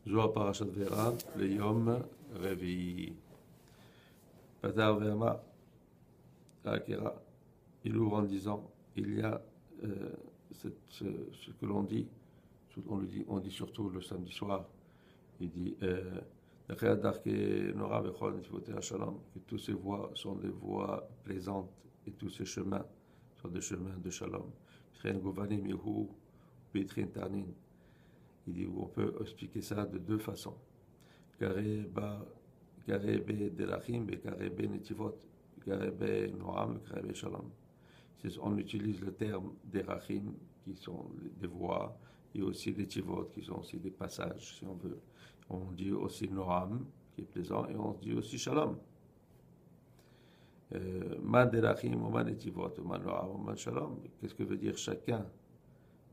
Zohar Parashat Vera, le Yom Revi. Patar Ve'ama, Akira. Il ouvre en disant il y a ce que l'on dit, on dit surtout le samedi soir. Il dit que tous ces voies sont des voies plaisantes et tous ces chemins sont des chemins de shalom. Il dit on peut expliquer ça de deux façons. On utilise le terme derachim qui sont des voies et aussi des tivot qui sont aussi des passages si on veut. On dit aussi noam qui est plaisant et on dit aussi shalom. Man derachim ou man tivot ou man noam ou man shalom. Qu'est-ce que veut dire chacun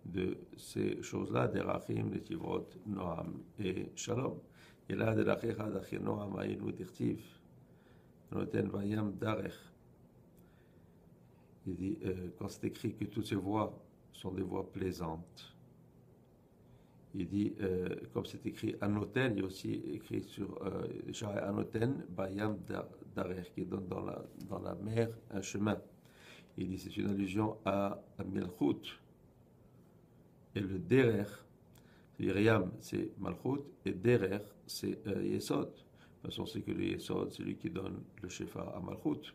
de ces choses-là, derachim, tivot, noam et shalom? Et là, derachecha dachir noam ayinu dirtiv noten vayam darech. Il dit, quand c'est écrit que toutes ces voies sont des voies plaisantes, il dit, comme c'est écrit Anoten, il y a aussi écrit sur Anoten, Bayam Darer, qui donne dans la mer un chemin. Il dit, c'est une allusion à Milchut. Et le Derer, Yam, c'est Malchut, et Derer, c'est Yesod. De toute façon, c'est que le Yesod, c'est lui qui donne le Shefar à Malchut.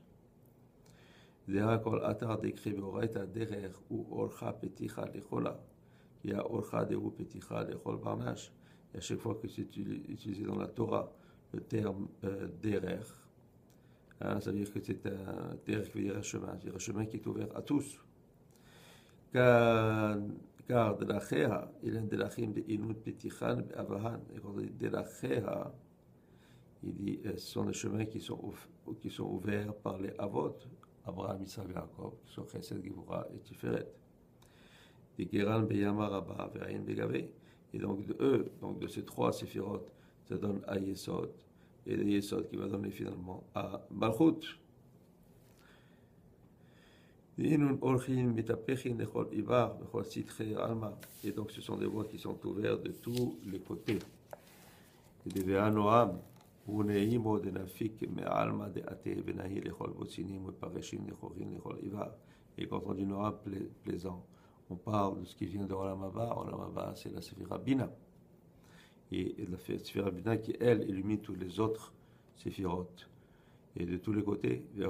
Dera kol atar décrit Beoraita Derer ou Orcha Peticha Lechola. Il y a Orcha Deru Peticha Lechol Barnash. Et à chaque fois que c'est utilisé dans la Torah, le terme Derer, ça veut dire que c'est un Derer qui veut dire un chemin, c'est-à-dire un chemin qui est ouvert à tous. Car Delachea, il y a un Delachim de Inut Petichan Avahan. Et quand on dit Delachea, il dit ce sont des chemins qui sont ouverts par les Avot. Abraham, Isaac, Jacob, qui sont Chesed, Gevura et Tiferet. Des Geran, Beyama, Rabba, Ve'ayin, Begavé. Et donc de eux, donc de ces trois séphirotes, ça donne à Yesod. Et le Yesod qui va donner finalement à Malchut. Et donc ce sont des voies qui sont ouvertes de tous les côtés. Et des Ve'anoam. Et quand on dit Noam plaisant, on parle de ce qui vient de Olam Haba. Olam Haba, c'est la Sephira Bina. Et la Sephira Bina qui, elle, illumine tous les autres Séphirotes. Et de tous les côtés, et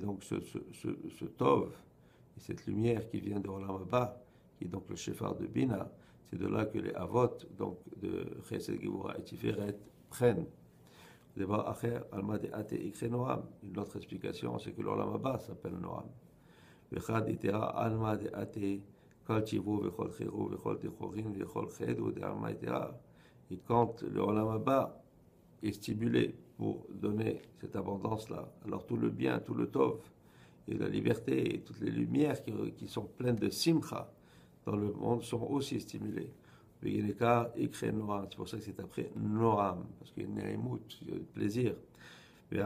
donc ce Tov, et cette lumière qui vient de Olam Haba, qui est donc le Shefar de Bina, c'est de là que les avot, donc de Chesed, Gevura et Tiferet, prennent. D'abord, une autre explication, c'est que l'Olam Haba s'appelle Noam. Vechad itera alma de ate, kol chivu, vechol chiru, vechol techorin, vechol chedu, de alma itera. Et quand le Olam Haba est stimulé pour donner cette abondance-là, alors tout le bien, tout le tov, et la liberté, et toutes les lumières qui sont pleines de simcha, dans le monde sont aussi stimulés. C'est pour ça que c'est après Noam, parce qu'il y a une émoute, plaisir. Et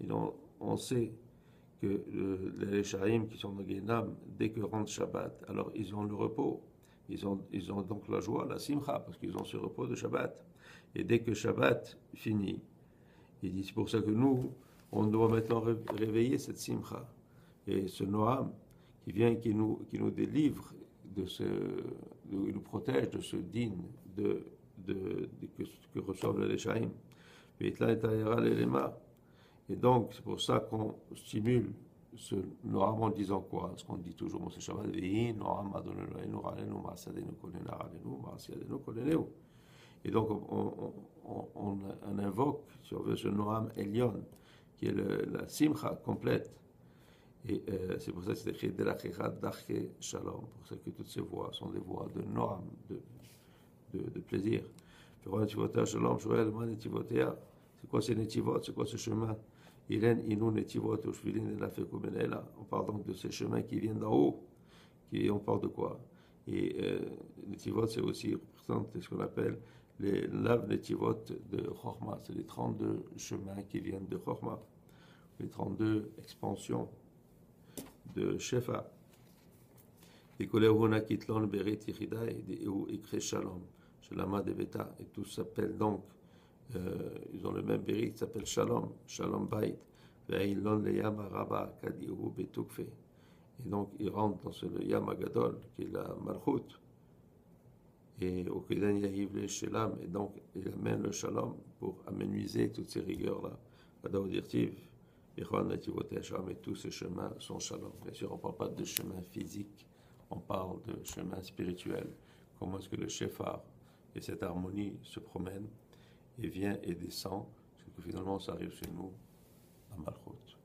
donc on sait que les Shaim qui sont dans Guénam, dès que rentre Shabbat, alors ils ont le repos. Ils ont donc la joie, la simcha, parce qu'ils ont ce repos de Shabbat. Et dès que Shabbat finit, il dit c'est pour ça que nous, on doit maintenant réveiller cette simcha. Et ce Noam qui vient, qui nous délivre de nous protège de ce din que reçoivent les Shaim. Et donc, c'est pour ça qu'on stimule ce Noam en disant quoi? Ce qu'on dit toujours, Moshe Shabbat, et donc, on invoque, si on veut, ce Noam Elion, qui est la simcha complète. Et c'est pour ça que c'est écrit Delachecha Dache Shalom, pour ça que toutes ces voies sont des voies de Noam, de plaisir. C'est quoi ces netivot? C'est quoi ce chemin? On parle donc de ces chemins qui viennent d'en haut. On parle de quoi? Et Netivot, c'est aussi représente ce qu'on appelle les lav Netivot de Chorma. C'est les 32 chemins qui viennent de Chorma, les 32 expansions de Shefa. Et Kolehuna Kitlon Beret Yichidai, et où écrit Shalom, Shalama de Beta, et tous s'appellent donc, ils ont le même bérit qui s'appelle Shalom, Shalom Bait, Ve'ilon le Yam Araba Kadihu Betukfe. Et donc ils rentrent dans ce Yam Agadol, qui est la Malchut, et au Kedan Yahiv le Shelam, et donc il amène le Shalom pour amenuiser toutes ces rigueurs-là. Adao Dirtiv, Yechon Netivot Hasham, et tous ces chemins sont Shalom. Bien sûr, on ne parle pas de chemin physique, on parle de chemin spirituel. Comment est-ce que le Shefar et cette harmonie se promènent et vient et descend, parce que finalement ça arrive chez nous à Malchut.